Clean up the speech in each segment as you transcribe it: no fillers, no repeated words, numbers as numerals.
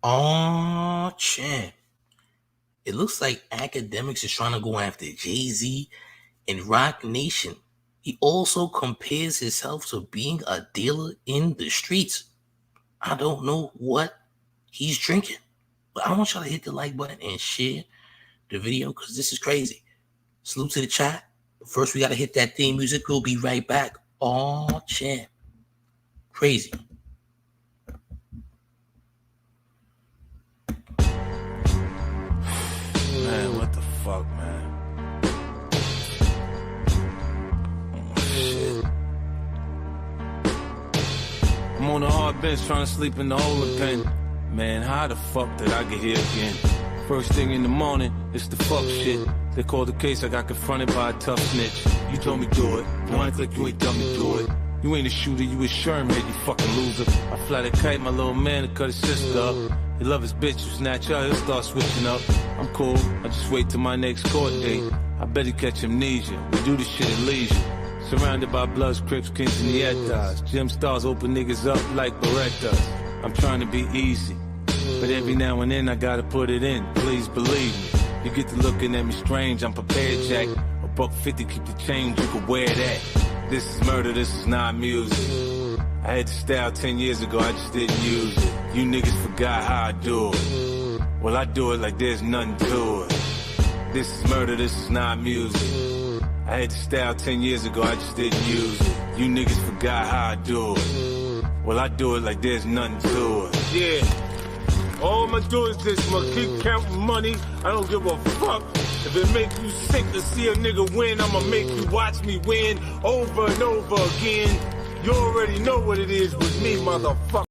Oh, champ. It looks like Akademiks is trying to go after Jay-Z and Roc Nation. He also compares himself to being a dealer in the streets. I don't know what he's drinking, but I want y'all to hit the like button and share the video because this is crazy. Salute to the chat. First, we got to hit that theme music. We'll be right back. Oh, champ. Crazy. Man, what the fuck, man? Oh, shit. I'm on the hard bench trying to sleep in the holding pen. Man, how the fuck did I get here again? First thing in the morning, it's the fuck shit. They called the case, I got confronted by a tough snitch. You told me do it, don't act like you ain't done me do it. You ain't a shooter, you a Sherman, you fucking loser. I fly the kite, my little man, to cut his sister up. He love his bitch, you snatch her, he'll start switching up. I'm cool, I just wait till my next court date. I bet he catch amnesia, we do this shit at leisure. Surrounded by Bloods, Crips, Kings, and Nietas. Gym stars open niggas up like Berettas. I'm trying to be easy, but every now and then I gotta put it in, please believe me. You get to looking at me strange, I'm prepared, Jack. $150, keep the change, you can wear that. This is murder, this is not music. I had the style 10 years ago, I just didn't use it. You niggas forgot how I do it. Well, I do it like there's nothing to it. This is murder, this is not music. I had the style 10 years ago, I just didn't use it. You niggas forgot how I do it. Well, I do it like there's nothing to it. Yeah. All I'ma do is this, I'ma keep counting money. I don't give a fuck. If it make you sick to see a nigga win, I'ma make you watch me win over and over again. You already know what it is with me, motherfucker.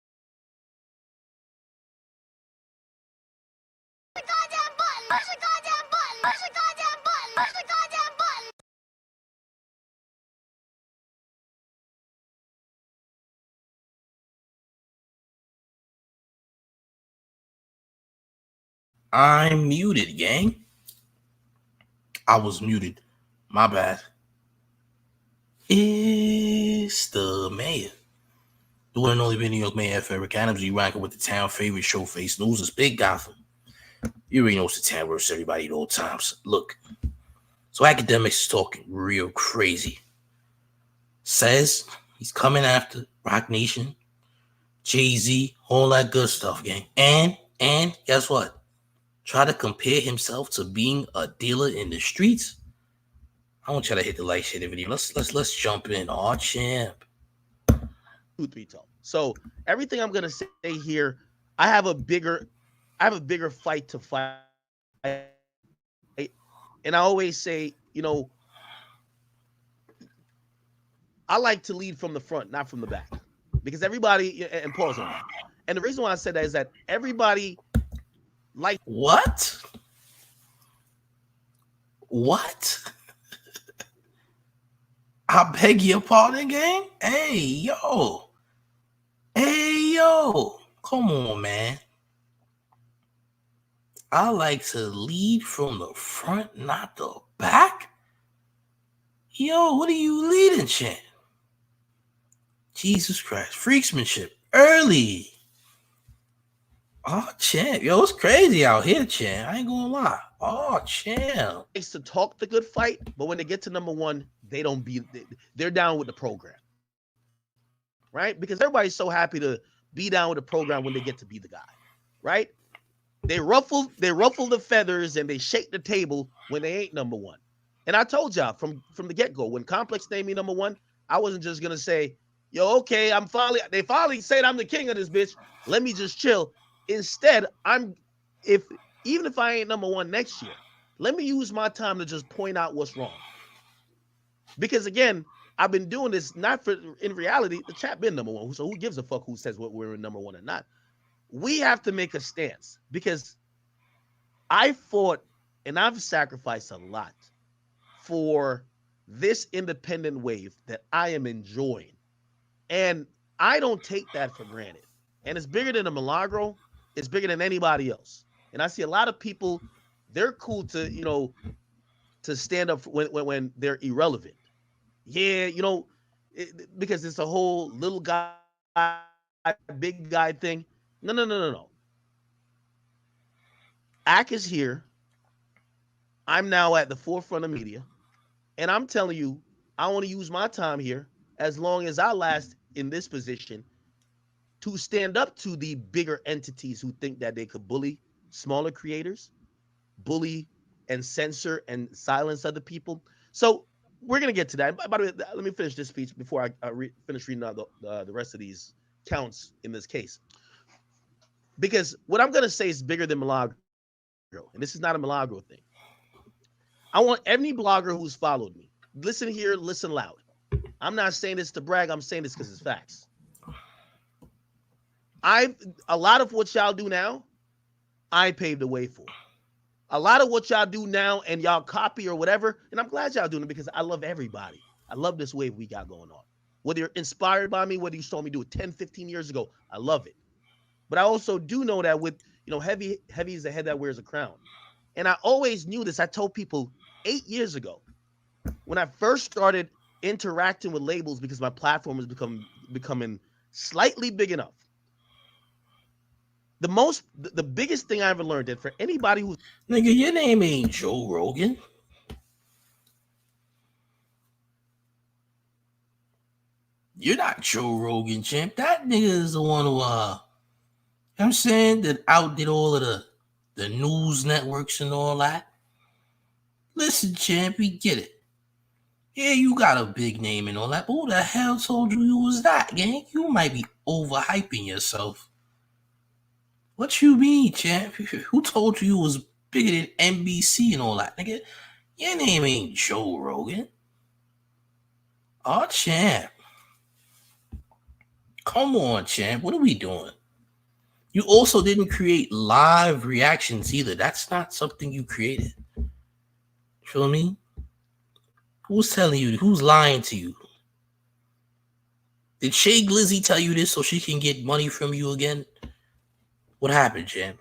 I'm muted, gang. I was muted. My bad. It's the mayor. The one and only New York Mayor F. Eric Adams. You rocking with the town favorite Showface News. It's Big Gotham. You already know it's the town versus everybody at all times. Look, so Akademiks is talking real crazy. Says he's coming after Roc Nation, Jay-Z, all that good stuff, gang. And guess what? Try to compare himself to being a dealer in the streets. I want y'all to hit the like, share the video. Let's jump in. Oh, champ. 2-3 tone. So everything I'm gonna say here, I have a bigger fight to fight. And I always say, I like to lead from the front, not from the back. Because everybody, and pause on that. And the reason why I said that is that everybody like what? I beg your pardon, gang. Hey, yo. Come on, man. I like to lead from the front, not the back. Yo, what are you leading, champ? Jesus Christ. Freaksmanship. Early. Oh, champ. Yo, it's crazy out here, champ. I ain't gonna lie. Oh, champ. Likes to talk the good fight, but when they get to number one, they're down with the program. Right? Because everybody's so happy to be down with the program when they get to be the guy. Right? They ruffle the feathers and they shake the table when they ain't number one. And I told y'all from the get-go, when Complex named me number one, I wasn't just gonna say, yo, okay, they finally said I'm the king of this bitch. Let me just chill. Instead, even if I ain't number one next year, let me use my time to just point out what's wrong. Because again, I've been doing this in reality, the chat been number one. So who gives a fuck who says what we're number one or not? We have to make a stance because I fought and I've sacrificed a lot for this independent wave that I am enjoying. And I don't take that for granted. And it's bigger than a Milagro. It's bigger than anybody else. And I see a lot of people, they're cool to, to stand up when they're irrelevant. Yeah, because it's a whole little guy, big guy thing. No. Ak is here. I'm now at the forefront of media. And I'm telling you, I want to use my time here as long as I last in this position to stand up to the bigger entities who think that they could bully smaller creators, bully and censor and silence other people. So we're gonna get to that. By the way, let me finish this speech before I finish reading out the rest of these counts in this case, because what I'm gonna say is bigger than Milagro, and this is not a Milagro thing. I want any blogger who's followed me, listen here, listen loud. I'm not saying this to brag. I'm saying this because it's facts. A lot of what y'all do now, I paved the way for. A lot of what y'all do now and y'all copy or whatever, and I'm glad y'all doing it because I love everybody. I love this wave we got going on. Whether you're inspired by me, whether you saw me do it 10, 15 years ago, I love it. But I also do know that with, heavy is the head that wears a crown. And I always knew this. I told people 8 years ago when I first started interacting with labels because my platform was becoming slightly big enough. The biggest thing I ever learned that for anybody who's Nigga, your name ain't Joe Rogan. You're not Joe Rogan, champ. That nigga is the one who I'm saying that outdid all of the news networks and all that. Listen, champ, we get it. Yeah, you got a big name and all that, but who the hell told you was that, gang? You might be overhyping yourself. What you mean, champ? Who told you was bigger than NBC and all that, nigga? Your name ain't Joe Rogan. Oh, champ. Come on, champ. What are we doing? You also didn't create live reactions either. That's not something you created. Feel me? Who's telling you? Who's lying to you? Did Shay Glizzy tell you this so she can get money from you again? What happened, champ?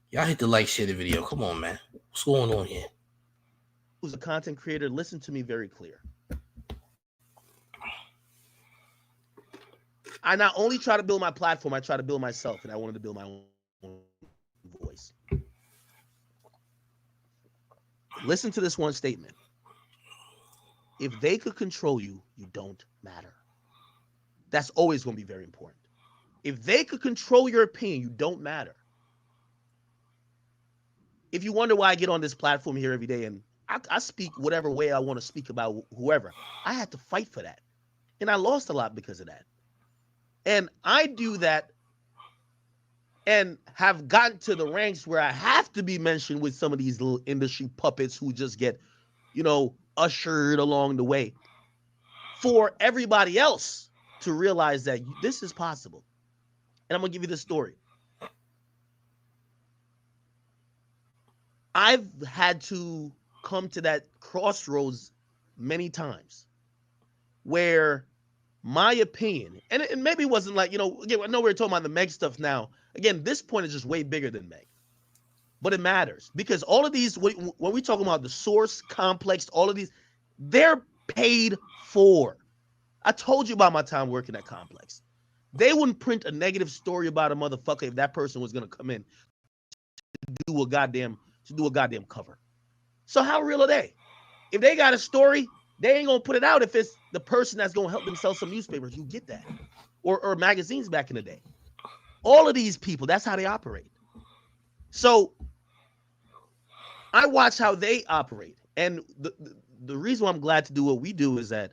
Y'all hit the like, share the video. Come on, man. What's going on here? who's a content creator, listen to me very clear. I not only try to build my platform, I try to build myself, and I wanted to build my own voice. Listen to this one statement. If they could control you, you don't matter. That's always going to be very important. If they could control your opinion, you don't matter. If you wonder why I get on this platform here every day and I speak whatever way I want to speak about whoever, I had to fight for that. And I lost a lot because of that. And I do that and have gotten to the ranks where I have to be mentioned with some of these little industry puppets who just get, ushered along the way for everybody else to realize that this is possible. And I'm going to give you this story. I've had to come to that crossroads many times where my opinion, and it maybe wasn't like, again, I know we're talking about the Meg stuff now. Again, this point is just way bigger than Meg. But it matters because all of these, when we talk about the source, complex, all of these, they're paid for. I told you about my time working at Complex. They wouldn't print a negative story about a motherfucker if that person was going to come in to do a goddamn cover. So how real are they? If they got a story, they ain't going to put it out if it's the person that's going to help them sell some newspapers. You get that. Or magazines back in the day. All of these people, that's how they operate. So I watch how they operate. And the reason why I'm glad to do what we do is that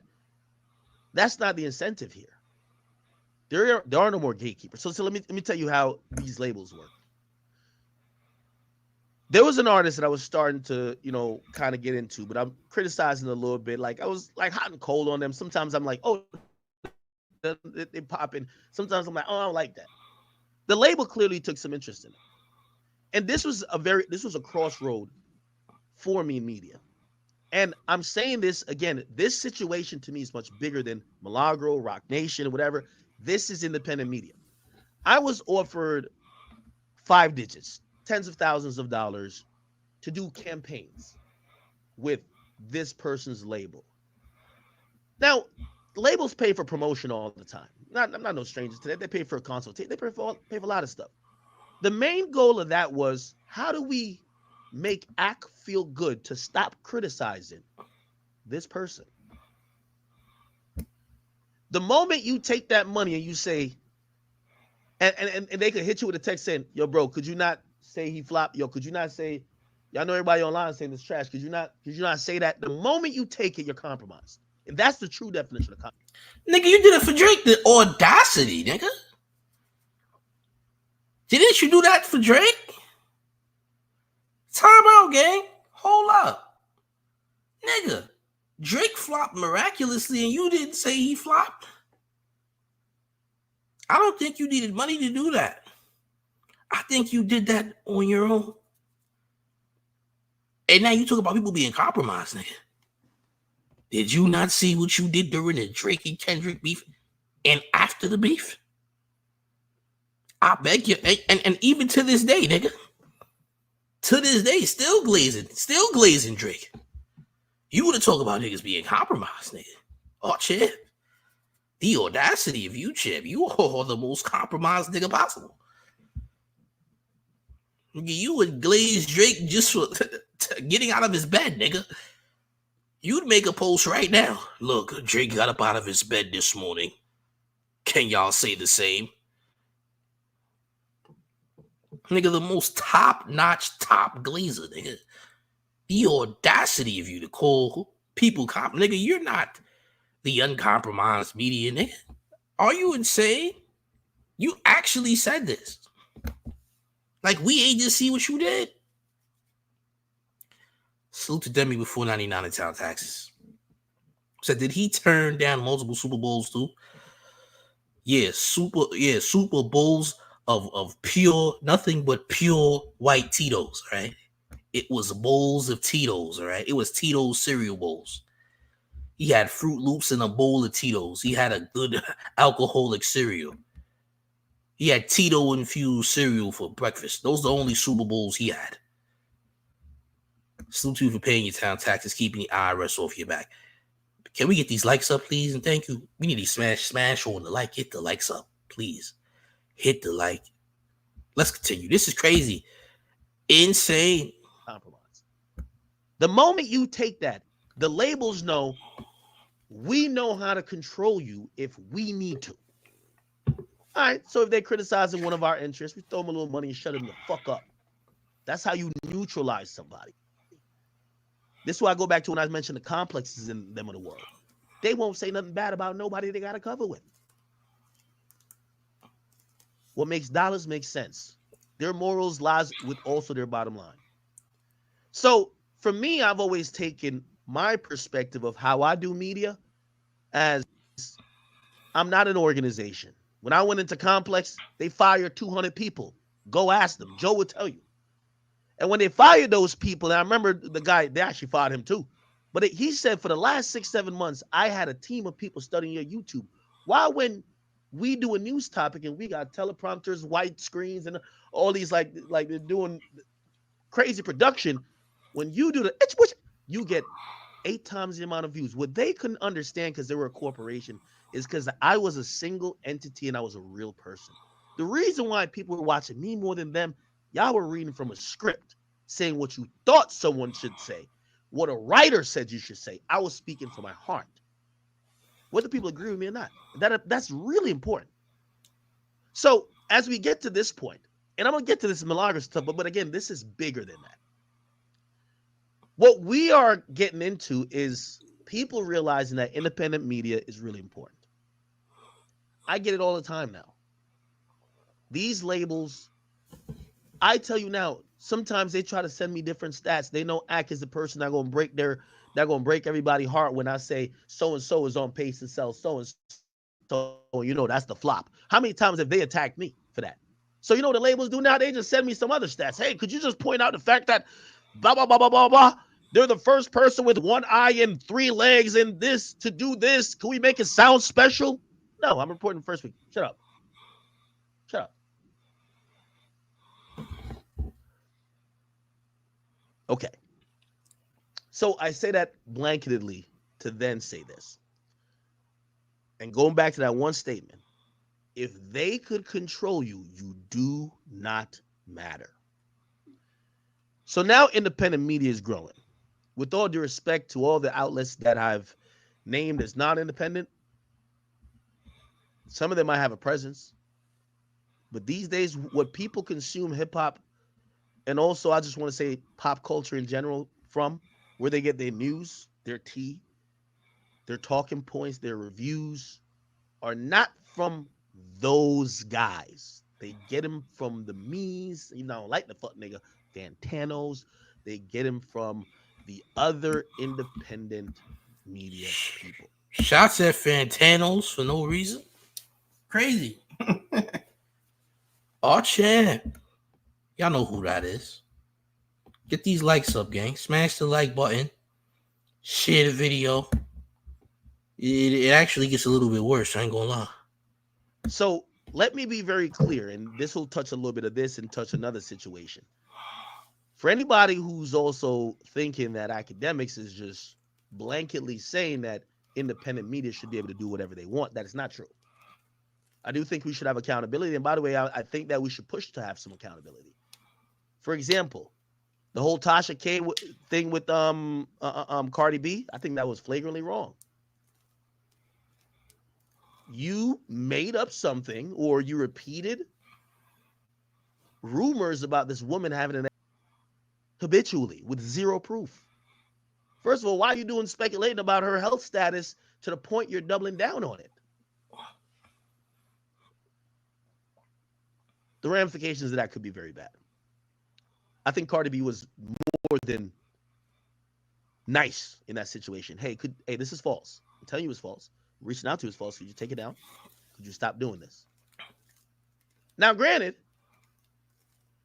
that's not the incentive here. There are no more gatekeepers. So let me tell you how these labels work. There was an artist that I was starting to, kind of get into, but I'm criticizing a little bit. Like I was like hot and cold on them. Sometimes I'm like, oh, they pop in. Sometimes I'm like, oh, I don't like that. The label clearly took some interest in it. And this was a crossroad for me in media. And I'm saying this again, this situation to me is much bigger than Milagro, Roc Nation, or whatever. This is independent media. I was offered 5 digits, tens of thousands of dollars to do campaigns with this person's label. Now, labels pay for promotion all the time. I'm not no strangers to that. They pay for a consultation. They pay for a lot of stuff. The main goal of that was, how do we make Ak feel good to stop criticizing this person? The moment you take that money and you say, and they could hit you with a text saying, yo, bro, could you not say he flopped? Yo, could you not say, y'all know everybody online saying it's trash. Could you not say that? The moment you take it, you're compromised. And that's the true definition of compromise. Nigga, you did it for Drake. The audacity, nigga. Didn't you do that for Drake? Time out, gang. Hold up. Nigga, Drake flopped miraculously and you didn't say he flopped? I don't think you needed money to do that. I think you did that on your own. And now you talk about people being compromised, nigga. Did you not see what you did during the Drake and Kendrick beef and after the beef? I beg you. And even to this day, nigga. To this day, still glazing Drake. You would have talked about niggas being compromised, nigga. Oh, Chip. The audacity of you, Chip. You are the most compromised nigga possible. You would glaze Drake just for getting out of his bed, nigga. You'd make a post right now. Look, Drake got up out of his bed this morning. Can y'all say the same? Nigga, the most top-notch, top glazer, nigga. The audacity of you to call people nigga, you're not the uncompromised media, nigga. Are you insane? You actually said this. Like, we ain't just see what you did. Salute to Demi with $4.99 in town taxes. So did he turn down multiple Super Bowls too? Yeah, Super Bowls of pure, nothing but pure white Tito's, right? It was bowls of Tito's, all right? It was Tito's cereal bowls. He had Fruit Loops in a bowl of Tito's. He had a good alcoholic cereal. He had Tito-infused cereal for breakfast. Those are the only Super Bowls he had. Salute to you for paying your town taxes, keeping the IRS off your back. Can we get these likes up, please? And thank you. We need to smash on the like. Hit the likes up, please. Hit the like. Let's continue. This is crazy. Insane. Compromise. The moment you take that, the labels know we know how to control you if we need to. All right, so if they're criticizing one of our interests, we throw them a little money and shut them the fuck up. That's how you neutralize somebody. This is why I go back to when I mentioned the complexes in them of the world. They won't say nothing bad about nobody they got to cover with. What makes dollars make sense. Their morals lies with also their bottom line. So for me, I've always taken my perspective of how I do media as I'm not an organization. When I went into Complex, they fired 200 people. Go ask them. Joe will tell you. And when they fired those people, and I remember the guy, they actually fired him too. But he said for the last 6-7 months, I had a team of people studying your YouTube. Why when we do a news topic and we got teleprompters, white screens, and all these like they're doing crazy production, when you do you get 8 times the amount of views. What they couldn't understand because they were a corporation is because I was a single entity and I was a real person. The reason why people were watching me more than them, y'all were reading from a script, saying what you thought someone should say, what a writer said you should say. I was speaking from my heart. Whether people agree with me or not, that's really important. So as we get to this point, and I'm going to get to this malagor stuff, but again, this is bigger than that. What we are getting into is people realizing that independent media is really important. I get it all the time now. These labels, I tell you now, sometimes they try to send me different stats. They know Ak is the person that's going to break everybody's heart when I say so-and-so is on pace to sell so-and-so. You know, that's the flop. How many times have they attacked me for that? So you know what the labels do now? They just send me some other stats. Hey, could you just point out the fact that blah, blah, blah, blah, blah, blah. They're the first person with 1 eye and 3 legs and this to do this. Can we make it sound special? No, I'm reporting first week. Shut up. Shut up. Okay. So I say that blanketedly to then say this. And going back to that one statement, if they could control you, you do not matter. So now independent media is growing. With all due respect to all the outlets that I've named as non-independent, some of them might have a presence. But these days, what people consume hip hop, and also I just want to say pop culture in general, from where they get their news, their tea, their talking points, their reviews, are not from those guys. They get them from the me's, even though I don't like the fuck nigga, Fantanos. They get them from the other independent media people. Shots at Fantanos for no reason. Crazy. Oh, champ. Y'all know who that is. Get these likes up, gang. Smash the like button. Share the video. It actually gets a little bit worse. I ain't gonna lie. So let me be very clear, and this will touch a little bit of this and touch another situation. For anybody who's also thinking that Akademiks is just blanketly saying that independent media should be able to do whatever they want, that is not true. I do think we should have accountability. And by the way, I think that we should push to have some accountability. For example, the whole Tasha K thing with Cardi B, I think that was flagrantly wrong. You made up something, or you repeated rumors about this woman having an habitually with zero proof. First of all, why are you speculating about her health status to the point you're doubling down on it? The ramifications of that could be very bad. I think Cardi B was more than nice in that situation. Hey, this is false. I'm telling you it's false. I'm reaching out to you is false. Could you take it down? Could you stop doing this? Now, granted,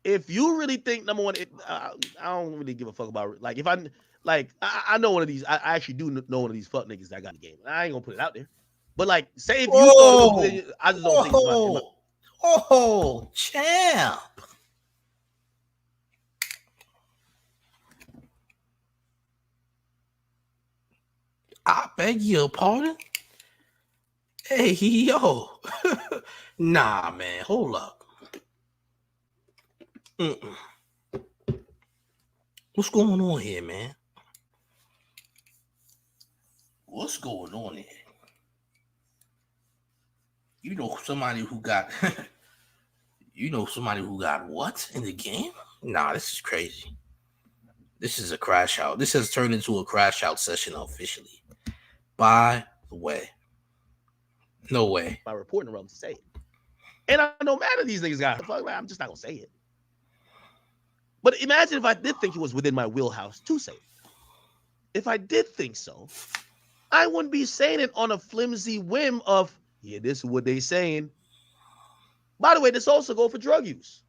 if you really think, number one, I don't really give a fuck about it. Like, if I know one of these, I actually do know one of these fuck niggas that got in the game. I ain't gonna put it out there. But like, say if you thought it was, I just don't think it's my Oh, champ. I beg your pardon? Hey, yo. Nah, man. Hold up. What's going on here, man? What's going on here? You know somebody who got what in the game? Nah, this is crazy. This is a crash out. This has turned into a crash out session officially. By the way. No way. My reporting realm to say it. And I know mad at these niggas got fuck, I'm just not gonna say it. But imagine if I did think it was within my wheelhouse to say it. If I did think so, I wouldn't be saying it on a flimsy whim of, yeah, this is what they saying. By the way, this also go for drug use.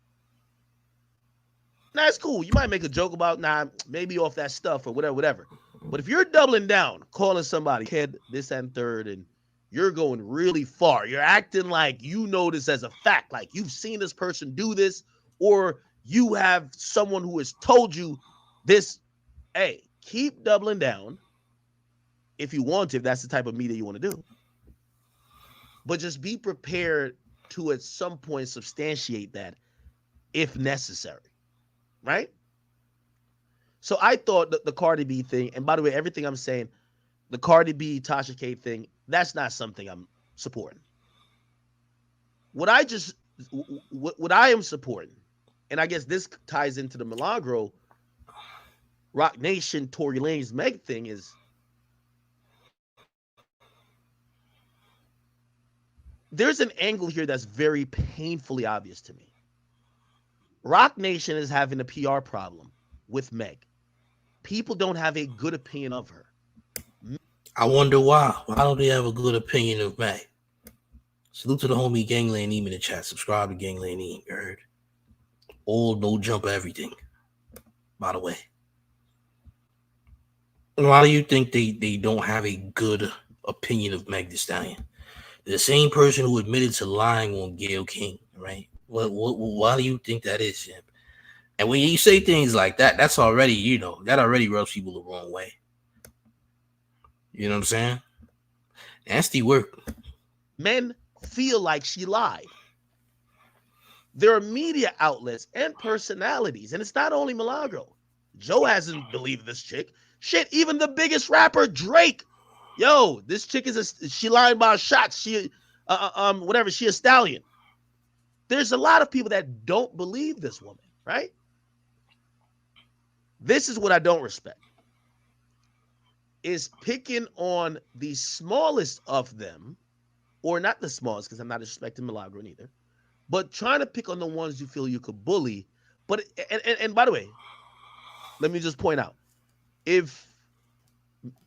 Now, it's cool. You might make a joke about, maybe off that stuff or whatever. But if you're doubling down, calling somebody kid, this and third, and you're going really far, you're acting like you know this as a fact, like you've seen this person do this, or you have someone who has told you this, hey, keep doubling down if you want to, if that's the type of media you want to do. But just be prepared to at some point substantiate that if necessary, right? So I thought that the Cardi B thing, and by the way, everything I'm saying, the Cardi B, Tasha K thing, that's not something I'm supporting. What I am supporting, and I guess this ties into the Milagro, Roc Nation, Tory Lanez, Meg thing, is there's an angle here that's very painfully obvious to me. Roc Nation is having a PR problem with Meg. People don't have a good opinion of her. I wonder why. Why don't they have a good opinion of Meg? Salute to the homie Gangland Eam in the chat. Subscribe to Gangland Eam, you heard? All no jump everything, by the way. Why do you think they don't have a good opinion of Meg Thee Stallion? The same person who admitted to lying on Gayle King, right? Why do you think that is, Jim? And when you say things like that, that's already, that already rubs people the wrong way. You know what I'm saying? Nasty work. Men feel like she lied. There are media outlets and personalities, and it's not only Milagro. Joe hasn't believed this chick. Shit, even the biggest rapper, Drake. Yo, this chick she lying about shots. She, whatever. She a stallion. There's a lot of people that don't believe this woman, right? This is what I don't respect. Is picking on the smallest of them, or not the smallest, because I'm not disrespecting Milagro either, but trying to pick on the ones you feel you could bully. But and by the way, let me just point out, if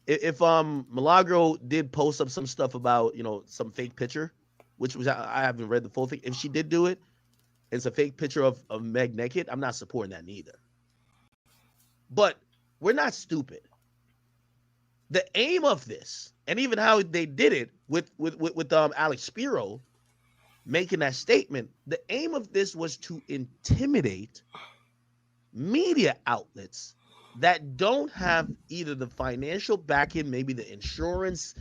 Milagro did post up some stuff about, you know, some fake picture, which was, I haven't read the full thing. If she did do it, it's a fake picture of Meg naked, I'm not supporting that neither. But we're not stupid. The aim of this, and even how they did it with Alex Spiro making that statement, the aim of this was to intimidate media outlets that don't have either the financial backing, maybe the insurance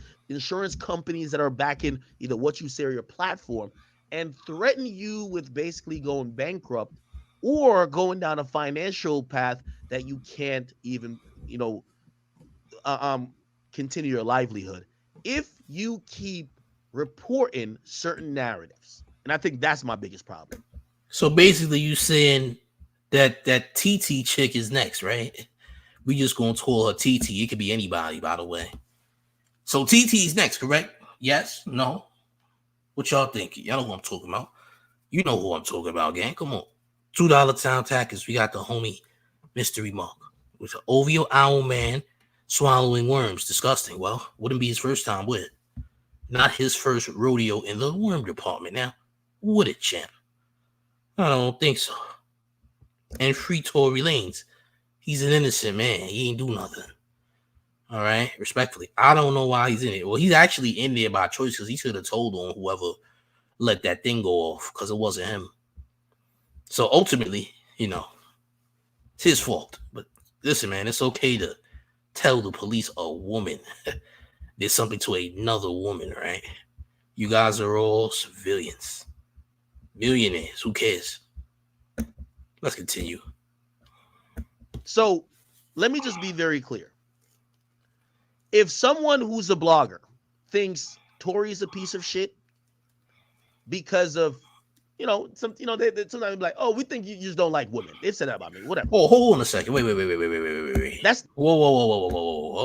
companies that are backing either what you say or your platform, and threaten you with basically going bankrupt or going down a financial path that you can't even, you know, continue your livelihood if you keep reporting certain narratives. And I think that's my biggest problem. So basically, you saying that TT chick is next, right? We just gonna call her TT. It could be anybody, by the way. So TT's next, correct? Yes? No? What y'all think? Y'all know what I'm talking about. You know who I'm talking about, gang. Come on. $2 town tackers. We got the homie Mystery Monk with an OVO owl man swallowing worms. Disgusting. Well, wouldn't be his first time, would it? Not his first rodeo in the worm department. Now, would it, champ? I don't think so. And free Tory Lanez. He's an innocent man. He ain't do nothing. All right? Respectfully. I don't know why he's in it. Well, he's actually in there by choice because he should have told on whoever let that thing go off because it wasn't him. So ultimately, you know, it's his fault. But listen, man, it's okay to tell the police a woman did something to another woman, right? You guys are all civilians. Millionaires. Who cares? Let's continue. So let me just be very clear. If someone who's a blogger thinks Tory's a piece of shit because of, you know, they sometimes be like, oh, we think you just don't like women. They've said that about me. Whatever. Oh, hold on a second. Wait. That's whoa.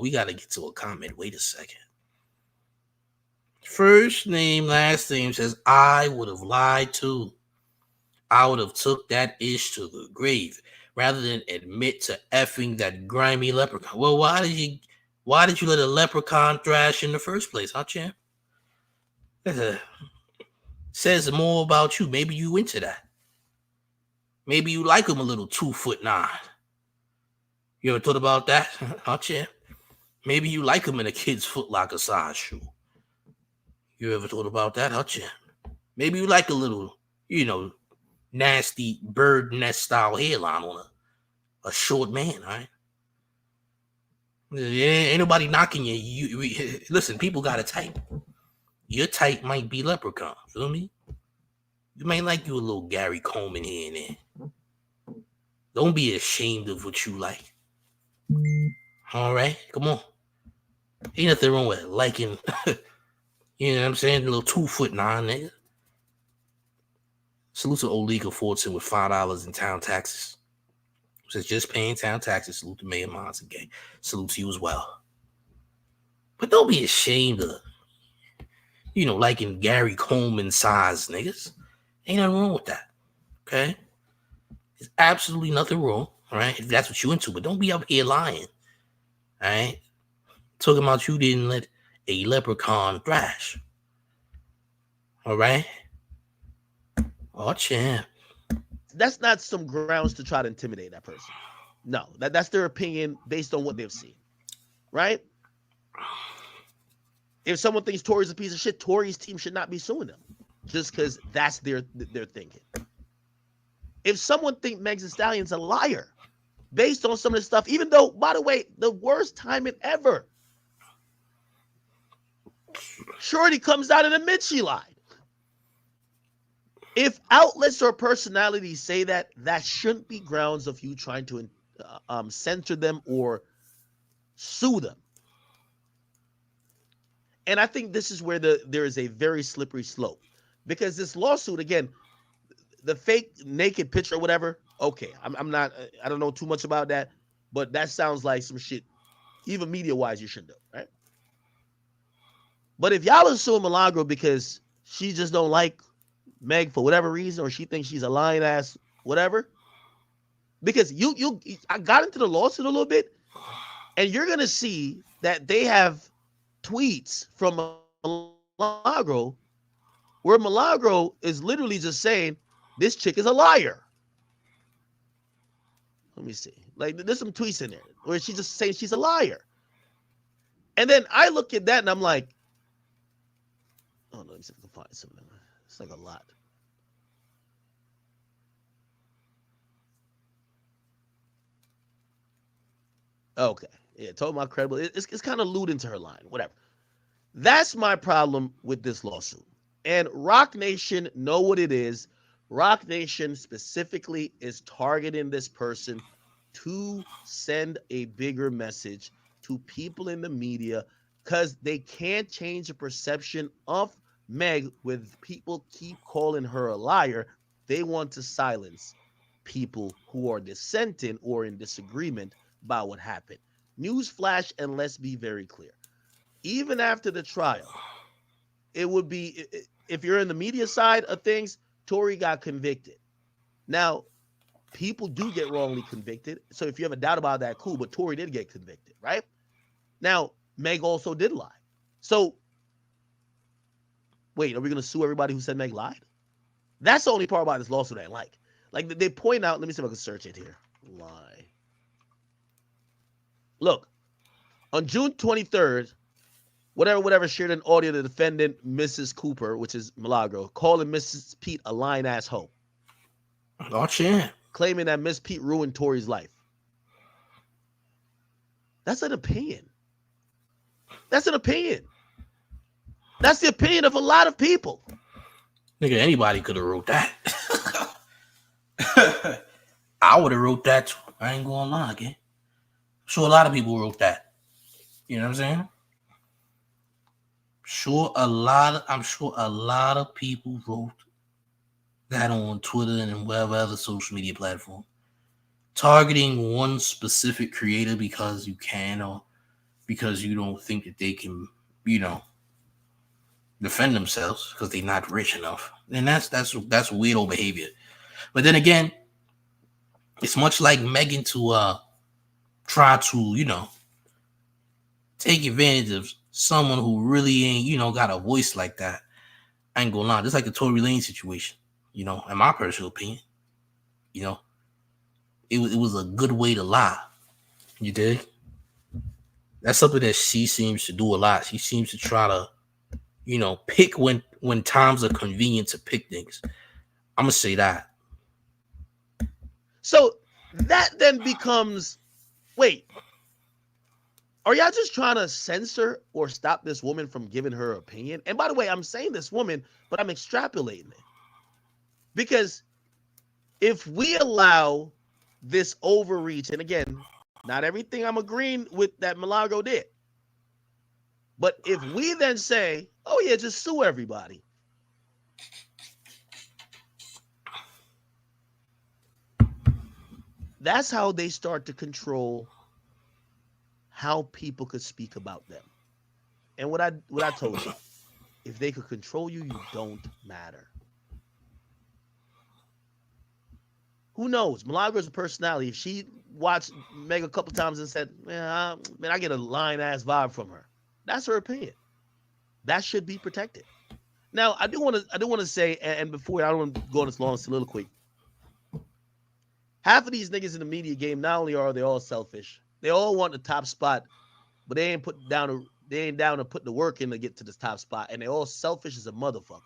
We gotta get to a comment. Wait a second. First name, last name says I would have lied too. I would have took that ish to the grave rather than admit to effing that grimy leprechaun. Well, why did you let a leprechaun thrash in the first place, huh, champ? Says more about you. Maybe you into that. Maybe you like him a little 2'9". You ever thought about that, huh, champ? Maybe you like him in a kid's Foot Locker size shoe. You ever thought about that, huh, champ? Maybe you like a little, you know, nasty bird nest style hairline on a short man, right? Ain't nobody knocking you. Listen, people got a type. Your type might be leprechaun. Feel me? You might like you a little Gary Coleman here and there. Don't be ashamed of what you like. All right, come on. Ain't nothing wrong with liking. You know what I'm saying? A little 2'9", nigga. Salute to Olika Fortune with $5 in town taxes. Says just paying town taxes. Salute to Mayor Monson Gang. Salute to you as well. But don't be ashamed of, you know, liking Gary Coleman size niggas. Ain't nothing wrong with that. Okay? There's absolutely nothing wrong. All right? If that's what you into. But don't be up here lying. All right? Talking about you didn't let a leprechaun thrash. All right? Oh, champ. That's not some grounds to try to intimidate that person. No, that's their opinion based on what they've seen, right? If someone thinks Tory's a piece of shit, Tory's team should not be suing them just because that's their thinking. If someone thinks Megan Thee Stallion's a liar based on some of the stuff, even though, by the way, the worst timing ever, Shorty comes out and admits she lied. If outlets or personalities say that, that shouldn't be grounds of you trying to censor them or sue them. And I think this is where there is a very slippery slope, because this lawsuit, again, the fake naked picture or whatever. Okay, I'm not. I don't know too much about that, but that sounds like some shit, even media wise, you shouldn't do, right? But if y'all assume Milagro because she just don't like Meg for whatever reason, or she thinks she's a lying ass, whatever. Because I got into the lawsuit a little bit, and you're gonna see that they have tweets from Milagro where Milagro is literally just saying this chick is a liar. Let me see. Like, there's some tweets in there where she's just saying she's a liar. And then I look at that and I'm like, oh no, let me see if I can find something. It's like a lot. Okay. Yeah, told my credible. It's kind of alluding to her line. Whatever. That's my problem with this lawsuit. And Roc Nation know what it is. Roc Nation specifically is targeting this person to send a bigger message to people in the media, because they can't change the perception of Meg with people keep calling her a liar. They want to silence people who are dissenting or in disagreement about what happened. Newsflash, and let's be very clear. Even after the trial, it would be, if you're in the media side of things, Tory got convicted. Now, people do get wrongly convicted. So if you have a doubt about that, cool. But Tory did get convicted, right? Now, Meg also did lie. So, wait, are we going to sue everybody who said Meg lied? That's the only part about this lawsuit I like. Like, they point out, let me see if I can search it here. Lie. Look, on June 23rd, whatever shared an audio, the defendant, Mrs. Cooper, which is Milagro, calling Mrs. Pete a lying ass hoe. Oh, shit. Claiming that Miss Pete ruined Tory's life. That's an opinion. That's an opinion. That's the opinion of a lot of people. Nigga, anybody could have wrote that. I would have wrote that too. I ain't gonna lie, again. I'm sure a lot of people wrote that. You know what I'm saying? I'm sure a lot of people wrote that on Twitter and whatever other social media platform, targeting one specific creator because you can, or because you don't think that they can, defend themselves because they're not rich enough. And that's weirdo behavior. But then again, it's much like Megan to try to, take advantage of someone who really ain't, got a voice like that. I ain't gonna lie. Just like the Tory Lanez situation, in my personal opinion, it was a good way to lie. You dig? That's something that she seems to do a lot. She seems to try to, pick when times are convenient to pick things. I'm gonna say that. So that then becomes, wait, are y'all just trying to censor or stop this woman from giving her opinion? And by the way, I'm saying this woman, but I'm extrapolating it. Because if we allow this overreach, and again, not everything I'm agreeing with that Milagro did, but if we then say, oh yeah, just sue everybody, that's how they start to control how people could speak about them. And what I told you, if they could control you, you don't matter. Who knows? Milagro's a personality. If she watched Meg a couple times and said, man, I get a lying ass vibe from her, that's her opinion. That should be protected. Now, I do want to say, and before I don't want to go on this long soliloquy, half of these niggas in the media game, not only are they all selfish, they all want the top spot, but they ain't down to put the work in to get to this top spot, and they're all selfish as a motherfucker.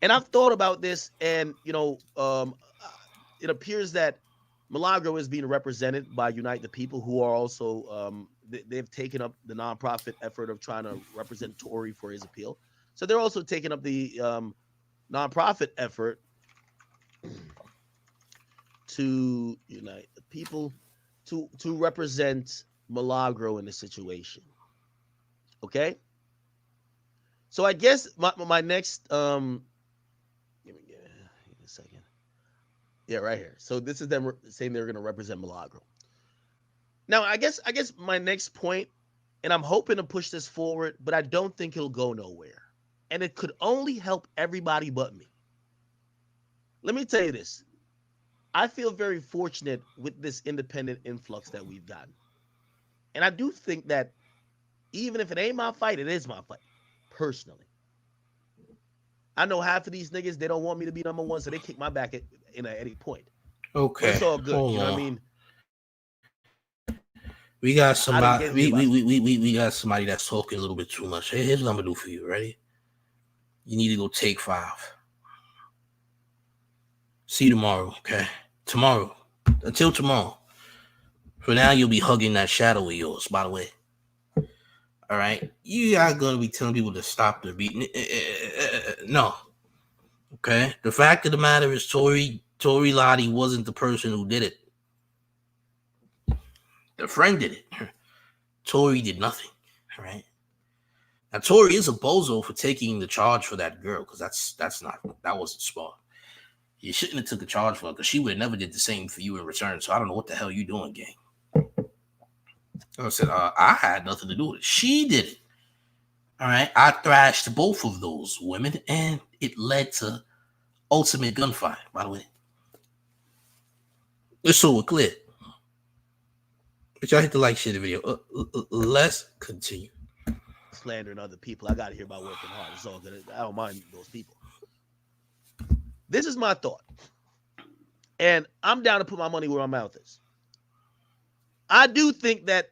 And I've thought about this, and it appears that Milagro is being represented by Unite the People, who are also they've taken up the nonprofit effort of trying to represent Tory for his appeal. So they're also taking up the nonprofit effort to unite the people to represent Milagro in the situation. Okay? So I guess my next give me a second. Yeah, right here. So this is them saying they're going to represent Milagro. Now, I guess my next point, and I'm hoping to push this forward, but I don't think it'll go nowhere. And it could only help everybody but me. Let me tell you this. I feel very fortunate with this independent influx that we've gotten. And I do think that even if it ain't my fight, it is my fight, personally. I know half of these niggas, they don't want me to be number one, so they kick my back at any point. But Okay, it's all good. hold You know what I on. mean? We got I didn't somebody. get here by We got somebody that's talking a little bit too much. Here's what I'm gonna do for you. Ready? You need to go take 5. See you tomorrow. Okay, tomorrow. Until tomorrow. For now, you'll be hugging that shadow of yours. By the way. All right. You are gonna be telling people to stop their beating. No. Okay. The fact of the matter is, Tory Lottie wasn't the person who did it. The friend did it. Tory did nothing. All right. Now Tory is a bozo for taking the charge for that girl, because that wasn't smart. You shouldn't have took a charge for her, because she would have never did the same for you in return. So I don't know what the hell you doing, gang. I said, I had nothing to do with it. She did it. All right. I thrashed both of those women, and it led to ultimate gunfight, by the way. It's so clear. But y'all hit the like, share the video. Let's continue. slandering other people. I got to hear about working hard. It's all good. I don't mind those people. This is my thought. And I'm down to put my money where my mouth is. I do think that,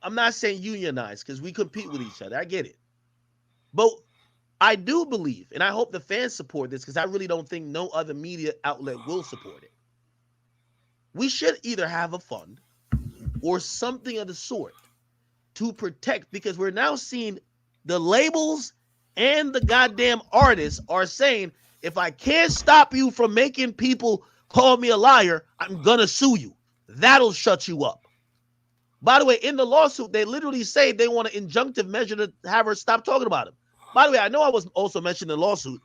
I'm not saying unionize because we compete with each other. I get it. But I do believe, and I hope the fans support this because I really don't think no other media outlet will support it. We should either have a fund or something of the sort to protect, because we're now seeing the labels and the goddamn artists are saying, if I can't stop you from making people call me a liar, I'm going to sue you. That'll shut you up. By the way, in the lawsuit, they literally say they want an injunctive measure to have her stop talking about him. By the way, I know I was also mentioned in the lawsuit.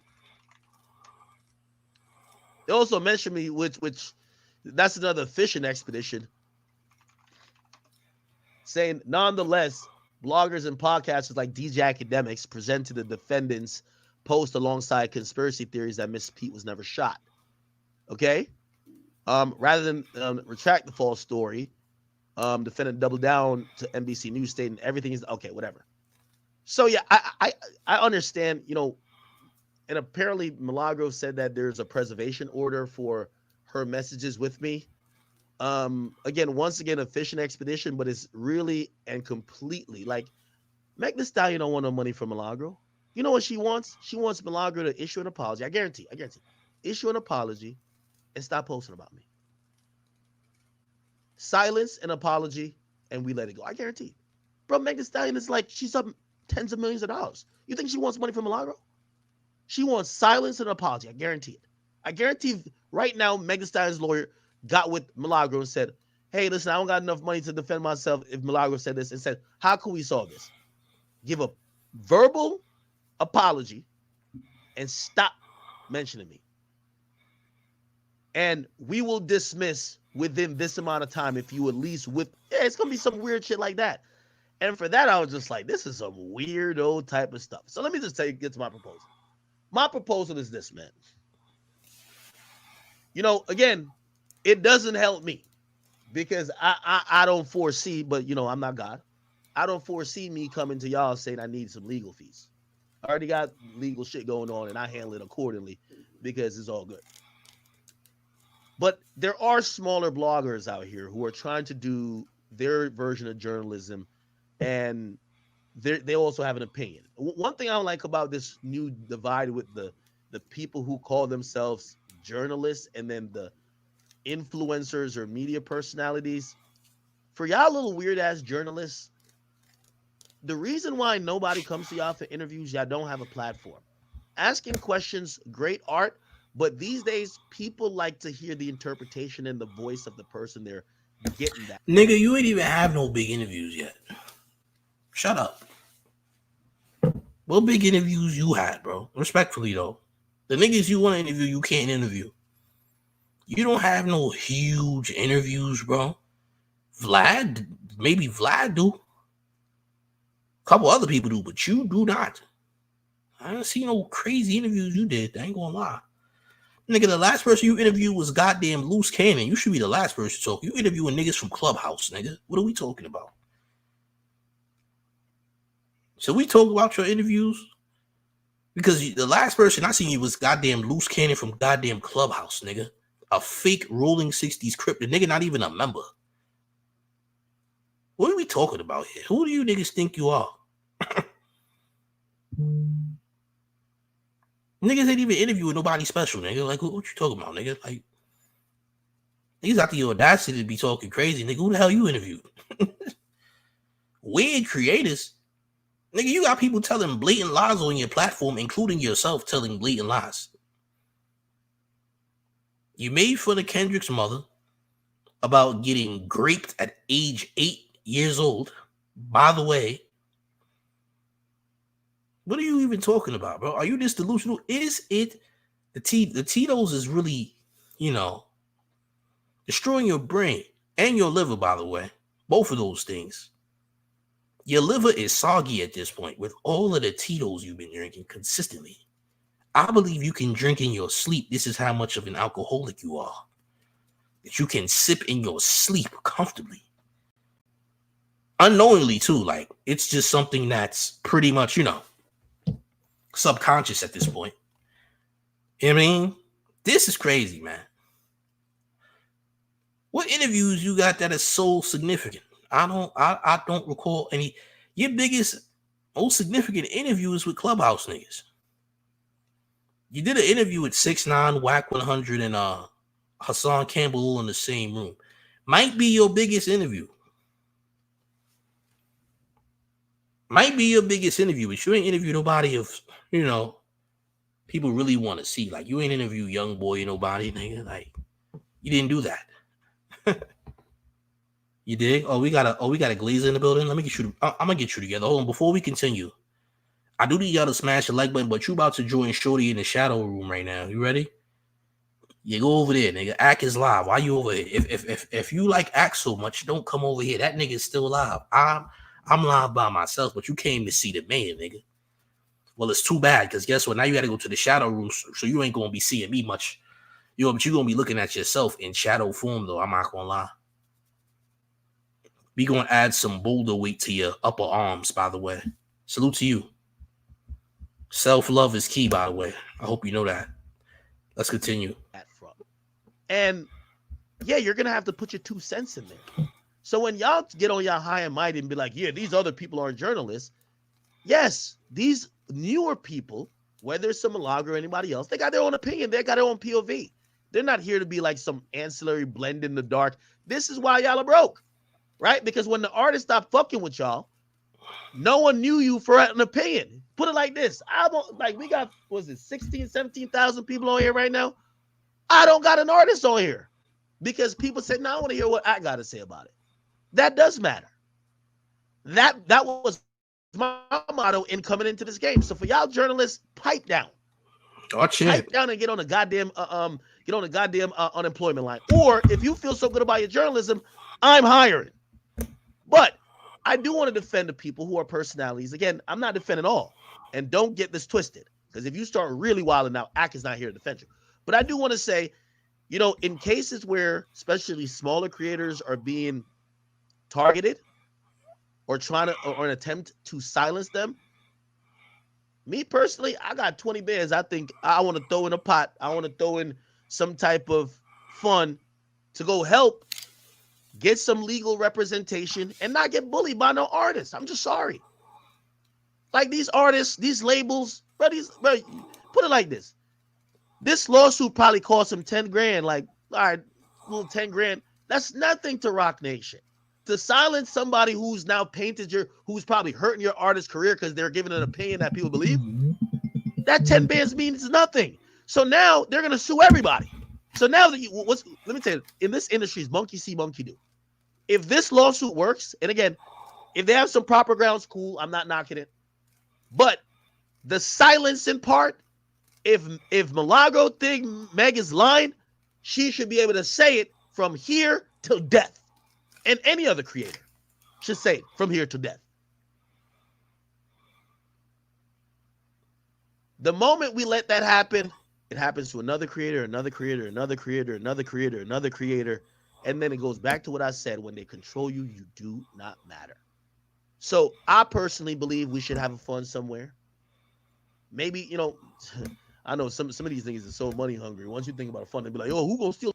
They also mentioned me, which that's another fishing expedition, saying, nonetheless, bloggers and podcasters like DJ Akademiks present to the defendants post alongside conspiracy theories that Miss Pete was never shot. Okay? Rather than retract the false story, defendant doubled down to NBC News stating everything is okay, whatever. So yeah, I understand, and apparently Milagro said that there's a preservation order for her messages with me. Once again, a fishing expedition, but it's really and completely like Meg Thee Stallion don't want no money from Milagro. You know what she wants? She wants Milagro to issue an apology. I guarantee. Issue an apology and stop posting about me. Silence an apology and we let it go. I guarantee. Bro, Meg Thee Stallion is like, she's up tens of millions of dollars. You think she wants money from Milagro? She wants silence and apology. I guarantee it. I guarantee right now Meg Thee Stallion's lawyer got with Milagro and said, hey, listen, I don't got enough money to defend myself if Milagro said this, and said, how can we solve this? Give a verbal apology and stop mentioning me. And we will dismiss within this amount of time if you at least it's going to be some weird shit like that. And for that, I was just like, this is some weirdo type of stuff. So let me just get to my proposal. My proposal is this, man. Again, it doesn't help me because I don't foresee, but I'm not God. I don't foresee me coming to y'all saying I need some legal fees. I already got legal shit going on and I handle it accordingly because it's all good. But there are smaller bloggers out here who are trying to do their version of journalism, and they also have an opinion. One thing I don't like about this new divide with the people who call themselves journalists and then the influencers or media personalities, for y'all little weird ass journalists, the reason why nobody comes to y'all for interviews, y'all don't have a platform. Asking questions, great art, but these days people like to hear the interpretation and the voice of the person they're getting that Nigga, from. you ain't even have no big interviews yet. Shut up. What big interviews you had, bro? Respectfully though, the niggas you want to interview, you can't interview. You don't have no huge interviews, bro. Vlad, maybe Vlad do. A couple other people do, but you do not. I don't see no crazy interviews you did. I ain't gonna lie. Nigga, the last person you interviewed was goddamn Loose Cannon. You should be the last person to talk. You interviewing niggas from Clubhouse, nigga. What are we talking about? So we talk about your interviews? Because the last person I seen you was goddamn Loose Cannon from goddamn Clubhouse, nigga. A fake Rolling 60s Crip. The nigga not even a member. What are we talking about here? Who do you niggas think you are? Niggas ain't even interviewing nobody special, nigga. Like, what you talking about, nigga? Like, niggas got the audacity to be talking crazy, nigga. Who the hell you interviewed? Weird creators. Nigga, you got people telling blatant lies on your platform, including yourself telling blatant lies. You made fun of Kendrick's mother about getting raped at age 8 years old. By the way, what are you even talking about, bro? Are you this delusional? Is it the Tito's is really, destroying your brain and your liver, by the way. Both of those things. Your liver is soggy at this point with all of the Tito's you've been drinking consistently. I believe you can drink in your sleep. This is how much of an alcoholic you are. That you can sip in your sleep comfortably. Unknowingly, too. Like, it's just something that's pretty much, subconscious at this point. You know what I mean? This is crazy, man. What interviews you got that is so significant? I don't recall any. Your biggest, most significant interviews with Clubhouse niggas. You did an interview with 6ix9ine, Whack 100, and Hassan Campbell in the same room. Might be your biggest interview. Might be your biggest interview, but you ain't interviewed nobody of, people really want to see. Like, you ain't interview Young Boy, nobody, nigga. Like, you didn't do that. You did? We got a Glazer in the building. Let me get you. I'm gonna get you together. Hold on, before we continue, I do need y'all to smash the like button, but you about to join Shorty in the shadow room right now. You ready? You go over there, nigga. Ack is live. Why you over here? If you like Ack so much, don't come over here. That nigga's still live. I'm live by myself, but you came to see the man, nigga. Well, it's too bad, because guess what? Now you got to go to the shadow room, so you ain't gonna be seeing me much. But you gonna be looking at yourself in shadow form, though. I'm not gonna lie. We gonna add some boulder weight to your upper arms, by the way. Salute to you. Self-love is key, by the way. I hope you know that. Let's continue. And yeah, you're gonna have to put your 2 cents in there. So when y'all get on y'all high and mighty and be like, yeah, these other people aren't journalists. Yes, these newer people, whether it's some Malaga or anybody else, they got their own opinion. They got their own POV. They're not here to be like some ancillary blend in the dark. This is why y'all are broke, right? Because when the artists stopped fucking with y'all, no one knew you for an opinion. Put it like this. We got, 16, 17,000 people on here right now? I don't got an artist on here because people said, no, I want to hear what I got to say about it. That does matter. That was my motto in coming into this game. So for y'all journalists, pipe down. Pipe down and get on the goddamn unemployment line. Or if you feel so good about your journalism, I'm hiring. But I do want to defend the people who are personalities. Again, I'm not defending all. And don't get this twisted. Because if you start really wilding out, Ack is not here to defend you. But I do want to say, in cases where especially smaller creators are being targeted or an attempt to silence them, me personally, I got 20 bands I think I want to throw in a pot. I want to throw in some type of fun to go help get some legal representation and not get bullied by no artists. I'm just sorry. Like these artists, these labels, put it like this. This lawsuit probably cost him 10 grand. Like, all right, little 10 grand. That's nothing to Roc Nation. To silence somebody who's now who's probably hurting your artist's career because they're giving an opinion that people believe. That 10 bands means nothing. So now they're gonna sue everybody. So now that let me tell you, in this industry is monkey see, monkey do. If this lawsuit works, and again, if they have some proper grounds, cool. I'm not knocking it. But the silencing part, if Milagro think Meg is lying, she should be able to say it from here till death. And any other creator should say it from here to death. The moment we let that happen, it happens to another creator, another creator, another creator, another creator, another creator. And then it goes back to what I said. When they control you, you do not matter. So I personally believe we should have a fund somewhere. Maybe, you know, I know some of these niggas are so money hungry. Once you think about a fund, they be like, oh, who gonna steal?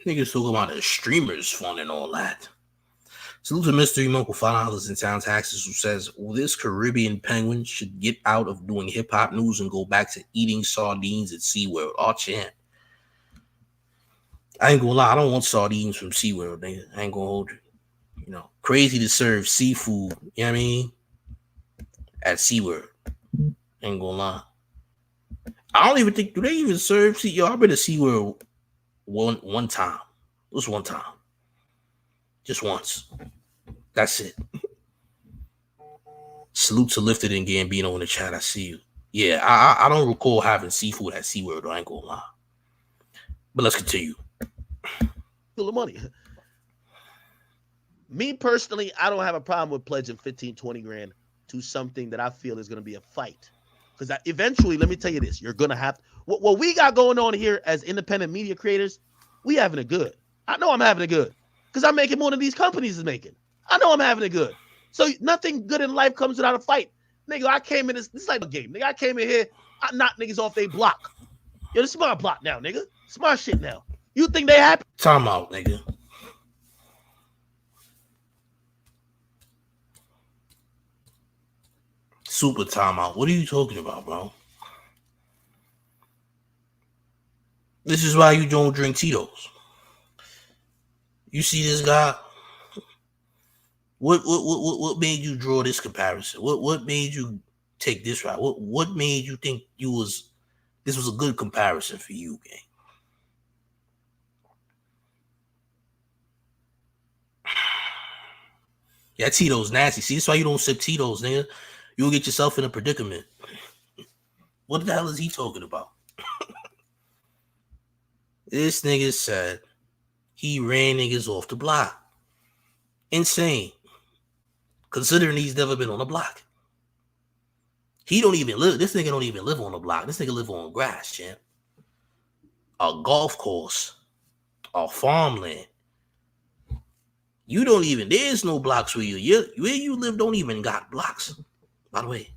Niggas talking about the streamers fund and all that. Salute to Mystery Monk with $5 in town taxes, who says, well, this Caribbean penguin should get out of doing hip-hop news and go back to eating sardines at SeaWorld. Oh, champ. I ain't gonna lie, I don't want sardines from SeaWorld, nigga. I ain't gonna hold you. You know, crazy to serve seafood, you know what I mean? At SeaWorld. Ain't gonna lie. I don't even think, do they even serve sea? Yo, I've been to SeaWorld one time. It was one time. Just once. That's it. Salute to Lifted and Gambino in the chat. I see you. Yeah, I don't recall having seafood at SeaWorld, though. I ain't gonna lie. But let's continue. The money. Me personally, I don't have a problem with pledging 15, 20 grand to something that I feel is going to be a fight. Because eventually, let me tell you this, you're going to have, what we got going on here as independent media creators, we having it good. I know I'm having it good because I'm making more than these companies is making. I know I'm having it good. So nothing good in life comes without a fight. Nigga, I came in, this is like a game. Nigga, I came in here, I knocked niggas off their block. Yo, this is my block now, nigga. It's my shit now. You think they happy? Time out, nigga. Super timeout. What are you talking about, bro? This is why you don't drink Tito's. You see this guy? What made you draw this comparison? What made you take this route? What made you think this was a good comparison for you, gang? Yeah, Tito's nasty. See, that's why you don't sip Tito's, nigga. You'll get yourself in a predicament. What the hell is he talking about? This nigga said he ran niggas off the block. Insane. Considering he's never been on the block. This nigga don't even live on the block. This nigga live on grass, champ. A golf course. A farmland. There's no blocks where you live don't even got blocks. By the way,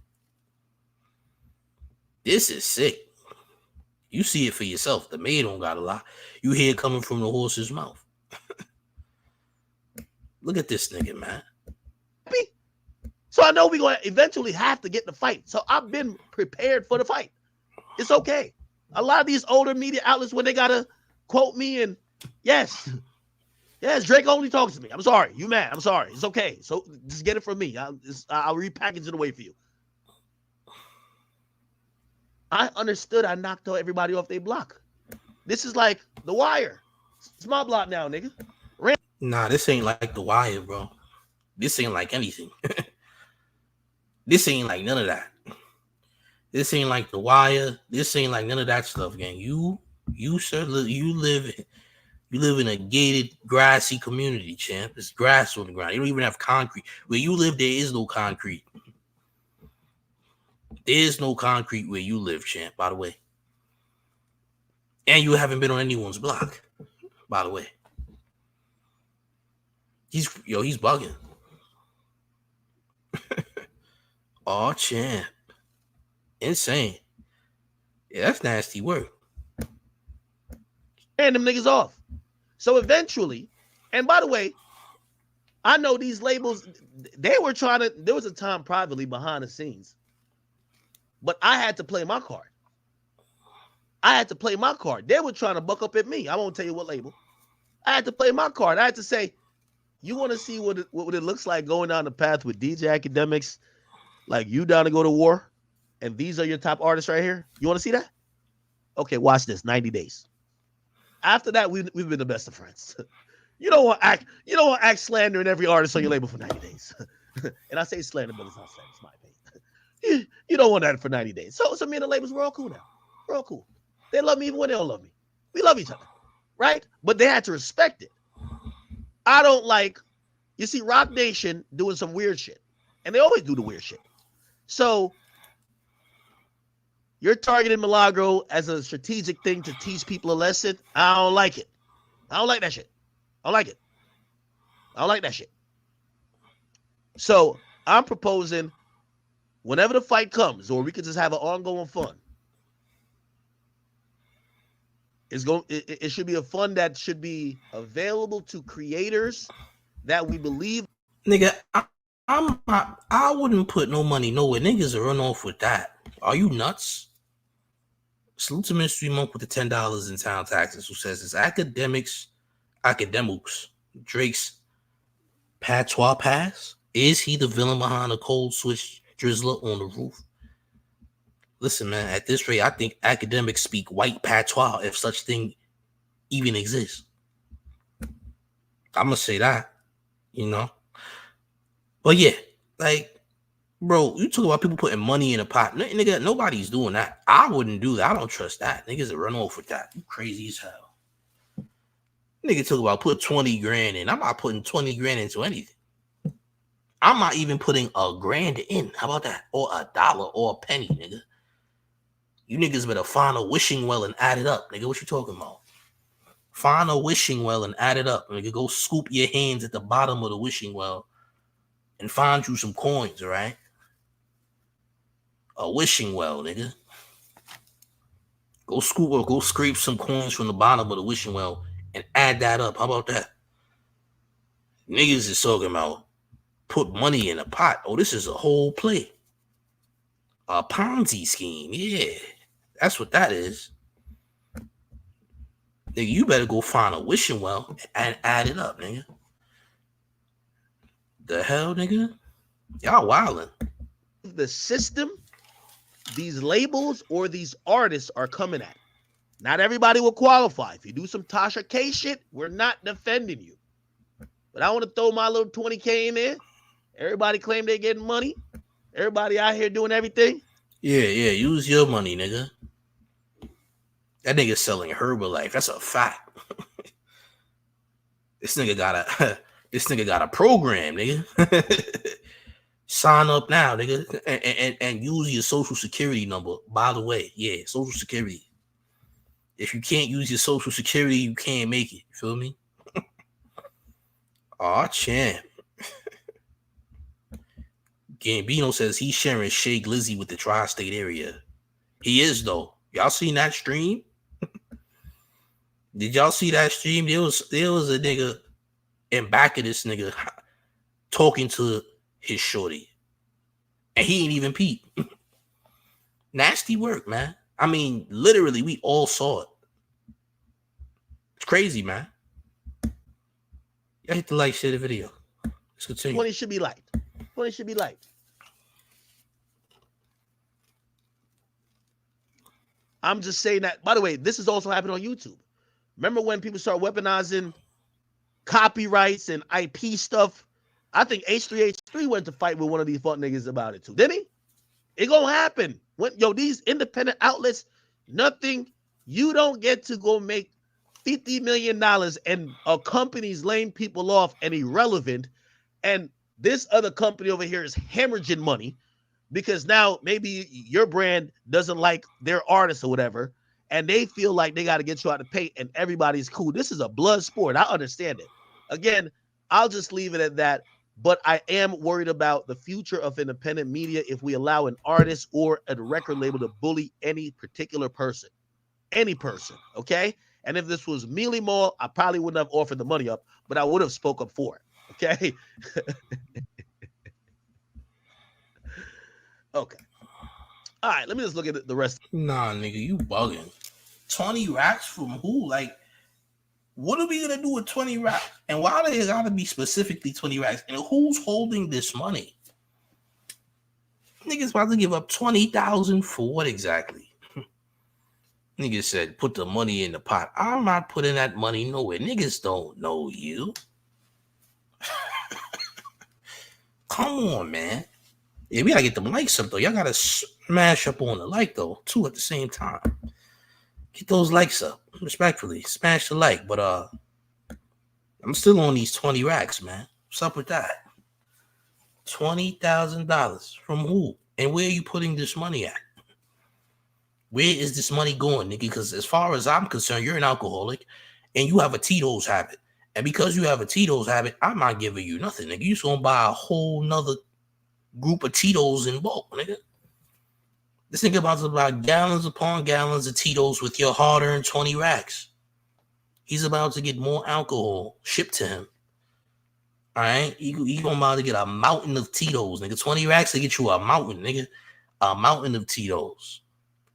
this is sick. You see it for yourself. The maid don't got a lot. You hear it coming from the horse's mouth. Look at this nigga, man. So I know we're going to eventually have to get the fight. So I've been prepared for the fight. It's okay. A lot of these older media outlets, when they got to quote me and yes, Drake only talks to me. I'm sorry. You mad. I'm sorry. It's okay. So just get it from me. I'll repackage it away for you. I understood. I knocked everybody off their block. This is like The Wire. It's my block now, nigga. Nah, this ain't like The Wire, bro. This ain't like anything. This ain't like none of that. This ain't like The Wire. This ain't like none of that stuff, gang. You live in a gated, grassy community, champ. There's grass on the ground. You don't even have concrete. Where you live, there is no concrete. There's no concrete where you live, champ, by the way. And you haven't been on anyone's block, by the way. He's bugging. Oh, champ. Insane. Yeah, that's nasty work. And them niggas off. So eventually, and by the way, I know these labels, there was a time privately behind the scenes, but I had to play my card. They were trying to buck up at me. I won't tell you what label. I had to play my card. I had to say, you want to see what it looks like going down the path with DJ Akademiks, like you down to go to war? and these are your top artists right here. You want to see that? Okay, watch this. 90 days. After that, we've been the best of friends. You don't want act slandering every artist on your label for 90 days. And I say slander, but it's not slander. It's my opinion. You don't want that for 90 days. So me and the labels, we're all cool now. We're all cool. They love me even when they don't love me. We love each other, right? But they had to respect it. I don't like, you see Roc Nation doing some weird shit. And they always do the weird shit. So you're targeting Milagro as a strategic thing to teach people a lesson. I don't like it. I don't like that shit. I don't like it. I don't like that shit. So I'm proposing whenever the fight comes, or we could just have an ongoing fun. It should be a fund that should be available to creators that we believe. Nigga, I wouldn't put no money nowhere. Niggas will run off with that. Are you nuts? Salute to Mystery Monk with the $10 in town taxes, who says it's Akademiks, Drake's patois pass. Is he the villain behind the cold switch drizzler on the roof? Listen, man, at this rate, I think academics speak white patois, if such thing even exists. I'm going to say that, you know. But yeah, like, bro, you talk about people putting money in a pot. Nigga, nobody's doing that. I wouldn't do that. I don't trust that. Niggas that run off with that. You crazy as hell. Nigga talk about put 20 grand in. I'm not putting 20 grand into anything. I'm not even putting a grand in. How about that? Or $1 or a penny, nigga. You niggas better find a wishing well and add it up. Nigga, what you talking about? Find a wishing well and add it up. Nigga, go scoop your hands at the bottom of the wishing well and find you some coins, all right? A wishing well, nigga. Go scoop or go scrape some coins from the bottom of the wishing well and add that up. How about that? Niggas is talking about put money in a pot. Oh, this is a whole play. A Ponzi scheme. Yeah. That's what that is. Nigga, you better go find a wishing well and add it up, nigga. The hell, nigga? Y'all wildin'. The system, these labels, or these artists are coming at. Not everybody will qualify. If you do some Tasha K shit, we're not defending you. But I want to throw my little 20K in there. Everybody claim they're getting money. Everybody out here doing everything. Yeah, use your money, nigga. That nigga's selling Herbalife. That's a fact. This nigga got a program, nigga. Sign up now, nigga, and use your social security number. By the way, yeah, social security. If you can't use your social security, you can't make it. You feel me? Aw, champ. Gambino says he's sharing Shea Glizzy with the tri-state area. He is, though. Y'all seen that stream? Did y'all see that stream? There was a nigga in back of this nigga talking to his shorty. And he ain't even peep. Nasty work, man. I mean, literally, we all saw it. It's crazy, man. Y'all hit the like, share the video. Let's continue. 20 should be liked. 20 should be liked. I'm just saying that. By the way, this is also happening on YouTube. Remember when people start weaponizing copyrights and IP stuff? I think H3H3 went to fight with one of these fuck niggas about it too. Didn't he? It gonna happen. These independent outlets, nothing. You don't get to go make $50 million and a company's laying people off and irrelevant. And this other company over here is hemorrhaging money because now maybe your brand doesn't like their artists or whatever, and they feel like they got to get you out of pay, and everybody's cool. This is a blood sport. I understand it. Again, I'll just leave it at that. But I am worried about the future of independent media if we allow an artist or a record label to bully any particular person. Any person, okay? And if this was Mealy Mall, I probably wouldn't have offered the money up, but I would have spoke up for it, okay? Okay. All right, let me just look at the rest. Nah, nigga, you bugging. 20 racks from who? Like, what are we gonna do with 20 racks? And why does it gotta be specifically 20 racks? And who's holding this money? Niggas about to give up 20,000 for what exactly? Niggas said put the money in the pot. I'm not putting that money nowhere. Niggas don't know you. Come on, man. Yeah, we gotta get them likes up though. Y'all gotta smash up on the like though, too, at the same time. Get those likes up. Respectfully. Smash the like. But I'm still on these 20 racks, man. What's up with that? $20,000 from who? And where are you putting this money at? Where is this money going, nigga? Because as far as I'm concerned, you're an alcoholic and you have a Tito's habit. And because you have a Tito's habit, I'm not giving you nothing, nigga. You just gonna buy a whole nother group of Tito's in bulk, nigga. This nigga about to buy gallons upon gallons of Tito's with your hard-earned 20 racks. He's about to get more alcohol shipped to him. All right? He gonna about to get a mountain of Tito's, nigga. 20 racks to get you a mountain, nigga. A mountain of Tito's.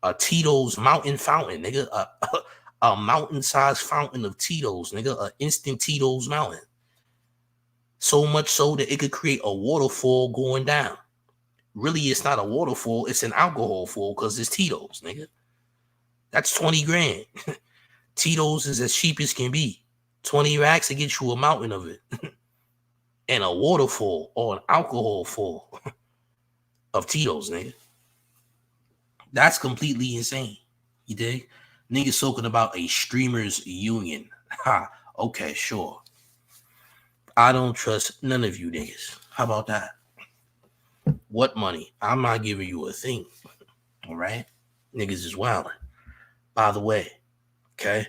A Tito's mountain fountain, nigga. A mountain-sized fountain of Tito's, nigga. An instant Tito's mountain. So much so that it could create a waterfall going down. Really, it's not a waterfall. It's an alcohol fall because it's Tito's, nigga. That's 20 grand. Tito's is as cheap as can be. 20 racks to get you a mountain of it. And a waterfall or an alcohol fall of Tito's, nigga. That's completely insane. You dig? Niggas talking about a streamers union. Ha, okay, sure. I don't trust none of you niggas. How about that? What money? I'm not giving you a thing. All right? Niggas is wilding. By the way, okay?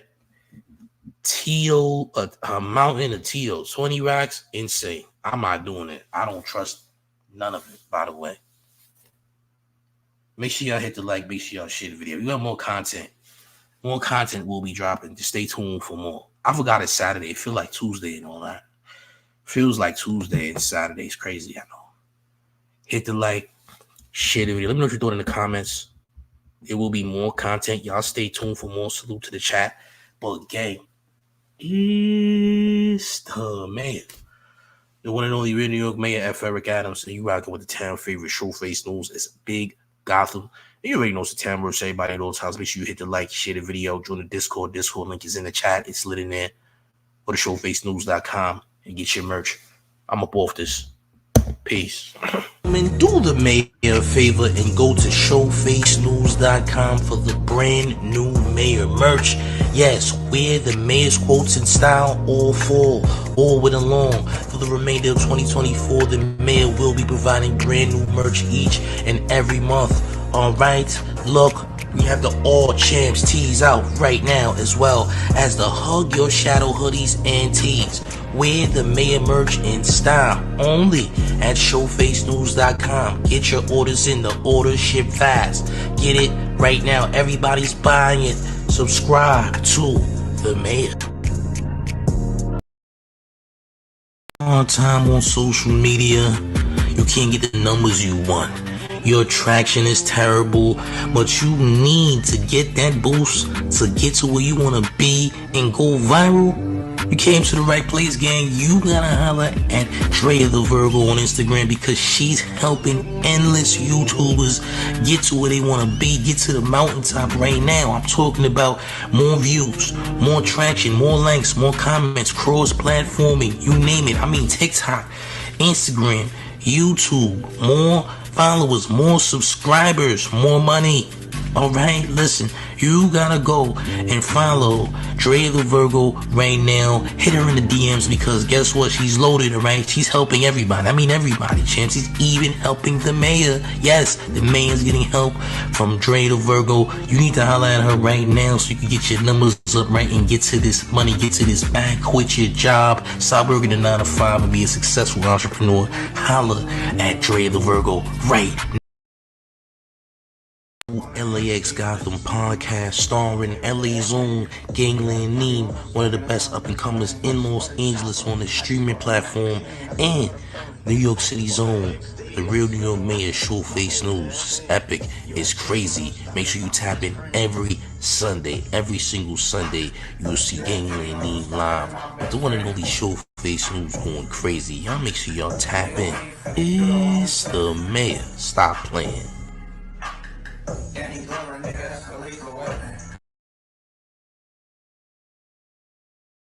Tito, a mountain of Tito, 20 racks, insane. I'm not doing it. I don't trust none of it, by the way. Make sure y'all hit the like. Make sure y'all share the video. We got more content. More content will be dropping. Just stay tuned for more. I forgot it's Saturday. It feels like Tuesday and all that. Feels like Tuesday and Saturday. It's crazy, I know. Hit the like. Share the video. Let me know what you thought in the comments. There will be more content. Y'all stay tuned for more. Salute to the chat. But gang, it's the man. The one and only real New York Mayor F. Eric Adams. And you rocking with the town favorite Showface News. It's big Gotham. And you already know it's the town versus everybody at all times. Make sure you hit the like, share the video, join the Discord. Discord link is in the chat. It's lit in there. Go to showfacenews.com and get your merch. I'm up off this. Peace. And do the mayor a favor and go to showfacenews.com for the brand new mayor merch. Yes, wear the mayor's quotes in style all fall, all winter long. For the remainder of 2024, the mayor will be providing brand new merch each and every month. All right, look, we have the All Champs tees out right now, as well as the Hug Your Shadow hoodies and tees. Wear the mayor merch in style only at showfacenews.com. Get your orders in. The orders ship fast. Get it right now. Everybody's buying it. Subscribe to the mayor. On time on social media, you can't get the numbers you want. Your attraction is terrible, but you need to get that boost to get to where you want to be and go viral. You came to the right place, gang. You gotta holler at Drea the Virgo on Instagram because she's helping endless YouTubers get to where they want to be, get to the mountaintop right now. I'm talking about more views, more traction, more likes, more comments, cross-platforming, you name it. I mean TikTok, Instagram, YouTube, more followers, more subscribers, more money. All right, listen, you gotta go and follow Drea the Virgo right now. Hit her in the DMs because guess what? She's loaded, all right? She's helping everybody. I mean, everybody, champ. She's even helping the mayor. Yes, the mayor's getting help from Drea the Virgo. You need to holler at her right now so you can get your numbers up right and get to this money, get to this bag, quit your job, stop working a 9 to 5 and be a successful entrepreneur. Holler at Drea the Virgo right now. LAX Gotham podcast starring LA's own Gangland Neem, one of the best up-and-comers in Los Angeles on the streaming platform, and New York City's own, the real New York Mayor Showface News. It's epic. It's crazy. Make sure you tap in every Sunday. Every single Sunday, you'll see Gangland Neem live with the one and only Showface. Showface News going crazy. Y'all make sure y'all tap in. It's the mayor. Stop playing.